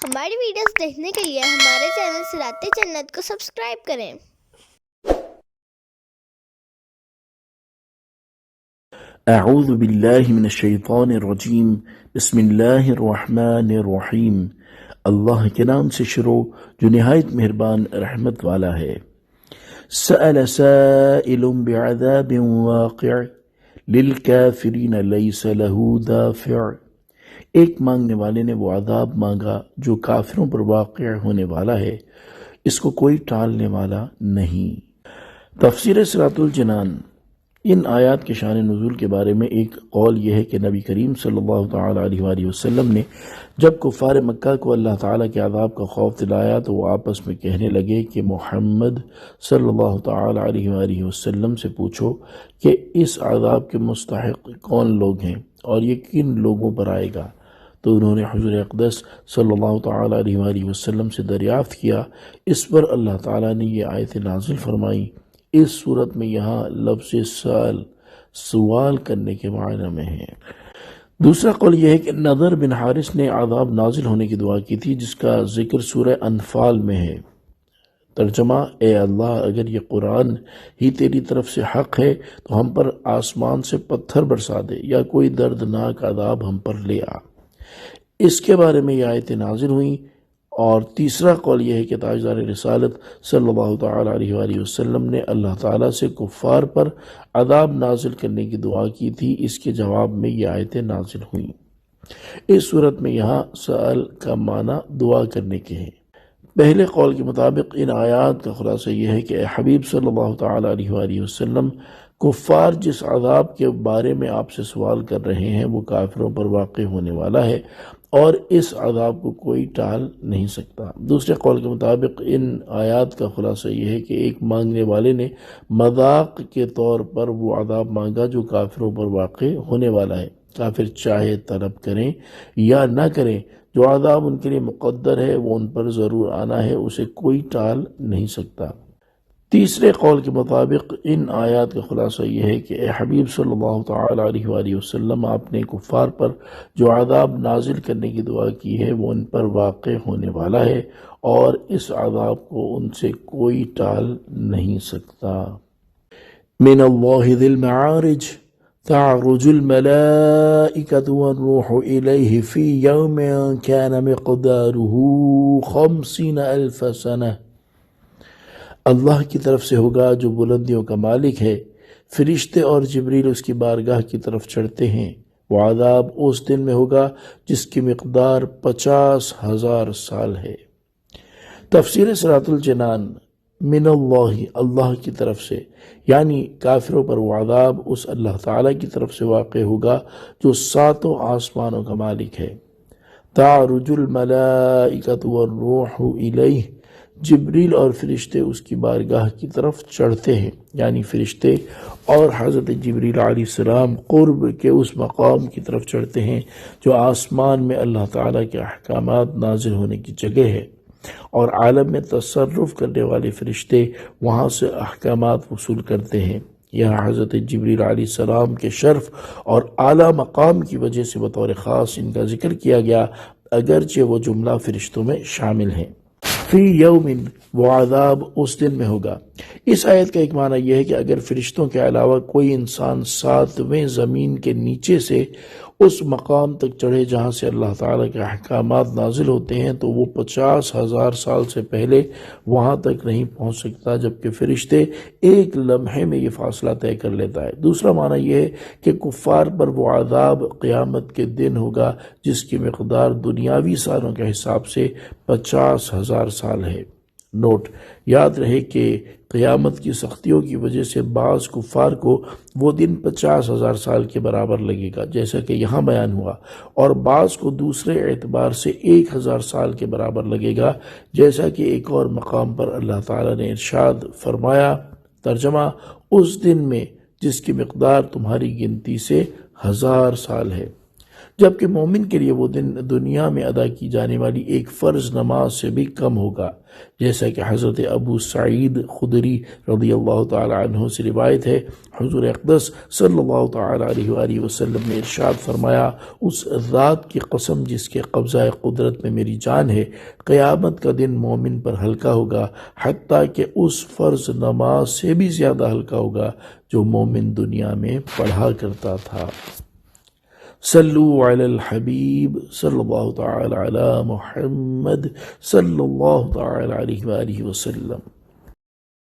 ہماری ویڈیوز دیکھنے کے لیے ہمارے چینل صراط جنت کو سبسکرائب کریں۔ اعوذ باللہ من الشیطان الرجیم، بسم اللہ الرحمن الرحیم۔ اللہ کے نام سے شروع جو نہایت مہربان رحمت والا ہے۔ سأل سائل بعذاب واقع للکافرین لیس له دافع۔ ایک مانگنے والے نے وہ عذاب مانگا جو کافروں پر واقع ہونے والا ہے، اس کو کوئی ٹالنے والا نہیں۔ تفسیر صراط الجنان۔ ان آیات کے شان نزول کے بارے میں ایک قول یہ ہے کہ نبی کریم صلی اللہ تعالیٰ علیہ وآلہ وسلم نے جب کفار مکہ کو اللہ تعالیٰ کے عذاب کا خوف دلایا تو وہ آپس میں کہنے لگے کہ محمد صلی اللہ تعالیٰ علیہ وآلہ وسلم سے پوچھو کہ اس عذاب کے مستحق کون لوگ ہیں اور یہ کن لوگوں پر آئے گا۔ تو انہوں نے حضور اقدس صلی اللہ تعالیٰ علیہ وآلہ وسلم سے دریافت کیا۔ اس پر اللہ تعالیٰ نے یہ آیت نازل فرمائی۔ اس صورت میں یہاں لفظ سوال کرنے کے معنی میں ہے۔ دوسرا قول یہ ہے کہ نضر بن حارث نے عذاب نازل ہونے کی دعا کی تھی، جس کا ذکر سورہ انفال میں ہے۔ ترجمہ: اے اللہ، اگر یہ قرآن ہی تیری طرف سے حق ہے تو ہم پر آسمان سے پتھر برسا دے یا کوئی دردناک عذاب ہم پر لے آ۔ اس کے بارے میں یہ آیتیں نازل ہوئیں۔ اور تیسرا قول یہ ہے کہ تاجدار رسالت صلی اللہ تعالیٰ علیہ وآلہ وسلم نے اللہ تعالیٰ سے کفار پر عذاب نازل کرنے کی دعا کی تھی، اس کے جواب میں یہ آیتیں نازل ہوئیں۔ اس صورت میں یہاں سأل کا معنی دعا کرنے کے ہیں۔ پہلے قول کے مطابق ان آیات کا خلاصہ یہ ہے کہ اے حبیب صلی اللہ تعالیٰ علیہ وآلہ وسلم، کفار جس عذاب کے بارے میں آپ سے سوال کر رہے ہیں وہ کافروں پر واقع ہونے والا ہے اور اس عذاب کو کوئی ٹال نہیں سکتا۔ دوسرے قول کے مطابق ان آیات کا خلاصہ یہ ہے کہ ایک مانگنے والے نے مذاق کے طور پر وہ عذاب مانگا جو کافروں پر واقع ہونے والا ہے۔ کافر چاہے طلب کریں یا نہ کریں، جو عذاب ان کے لیے مقدر ہے وہ ان پر ضرور آنا ہے، اسے کوئی ٹال نہیں سکتا۔ تیسرے قول کے مطابق ان آیات کا خلاصہ یہ ہے کہ اے حبیب صلی اللہ تعالیٰ علیہ وآلہ وسلم، آپ نے کفار پر جو عذاب نازل کرنے کی دعا کی ہے وہ ان پر واقع ہونے والا ہے اور اس عذاب کو ان سے کوئی ٹال نہیں سکتا۔ من اللہ ذی المعارج تعرج الملائکۃ والروح الیہ فی یوم کان مقدارہ 50,000 سنہ۔ اللہ کی طرف سے ہوگا جو بلندیوں کا مالک ہے، فرشتے اور جبریل اس کی بارگاہ کی طرف چڑھتے ہیں۔ وہ عذاب اس دن میں ہوگا جس کی مقدار 50,000 سال ہے۔ تفسیر صراط الجنان۔ من اللہ، اللہ کی طرف سے، یعنی کافروں پر وہ عذاب اس اللہ تعالیٰ کی طرف سے واقع ہوگا جو 7 آسمانوں کا مالک ہے۔ تعرج الملائکۃ والروح الیہ، جبریل اور فرشتے اس کی بارگاہ کی طرف چڑھتے ہیں، یعنی فرشتے اور حضرت جبریل علیہ السلام قرب کے اس مقام کی طرف چڑھتے ہیں جو آسمان میں اللہ تعالیٰ کے احکامات نازل ہونے کی جگہ ہے، اور عالم میں تصرف کرنے والے فرشتے وہاں سے احکامات وصول کرتے ہیں۔ یہاں حضرت جبریل علیہ السلام کے شرف اور اعلیٰ مقام کی وجہ سے بطور خاص ان کا ذکر کیا گیا، اگرچہ وہ جملہ فرشتوں میں شامل ہیں۔ فی یوم، وہ عذاب اس دن میں ہوگا۔ اس آیت کا ایک معنی یہ ہے کہ اگر فرشتوں کے علاوہ کوئی انسان 7ویں زمین کے نیچے سے اس مقام تک چڑھے جہاں سے اللہ تعالیٰ کے احکامات نازل ہوتے ہیں تو وہ 50,000 سال سے پہلے وہاں تک نہیں پہنچ سکتا، جبکہ فرشتے ایک لمحے میں یہ فاصلہ طے کر لیتا ہے۔ دوسرا معنی یہ ہے کہ کفار پر وہ عذاب قیامت کے دن ہوگا جس کی مقدار دنیاوی سالوں کے حساب سے 50,000 سال ہے۔ نوٹ: یاد رہے کہ قیامت کی سختیوں کی وجہ سے بعض کفار کو وہ دن 50,000 سال کے برابر لگے گا، جیسا کہ یہاں بیان ہوا، اور بعض کو دوسرے اعتبار سے 1,000 سال کے برابر لگے گا، جیسا کہ ایک اور مقام پر اللہ تعالیٰ نے ارشاد فرمایا۔ ترجمہ: اس دن میں جس کی مقدار تمہاری گنتی سے 1000 سال ہے۔ جبکہ مومن کے لیے وہ دن دنیا میں ادا کی جانے والی ایک فرض نماز سے بھی کم ہوگا، جیسا کہ حضرت ابو سعید خدری رضی اللہ تعالی عنہ سے روایت ہے، حضور اقدس صلی اللہ تعالی علیہ وآلہ وسلم نے ارشاد فرمایا، اس ذات کی قسم جس کے قبضہ قدرت میں میری جان ہے، قیامت کا دن مومن پر ہلکا ہوگا، حتیٰ کہ اس فرض نماز سے بھی زیادہ ہلکا ہوگا جو مومن دنیا میں پڑھا کرتا تھا۔ صلو علی الحبیب صلی اللہ تعالی علی محمد صلی اللہ تعالی علیہ وآلہ وسلم۔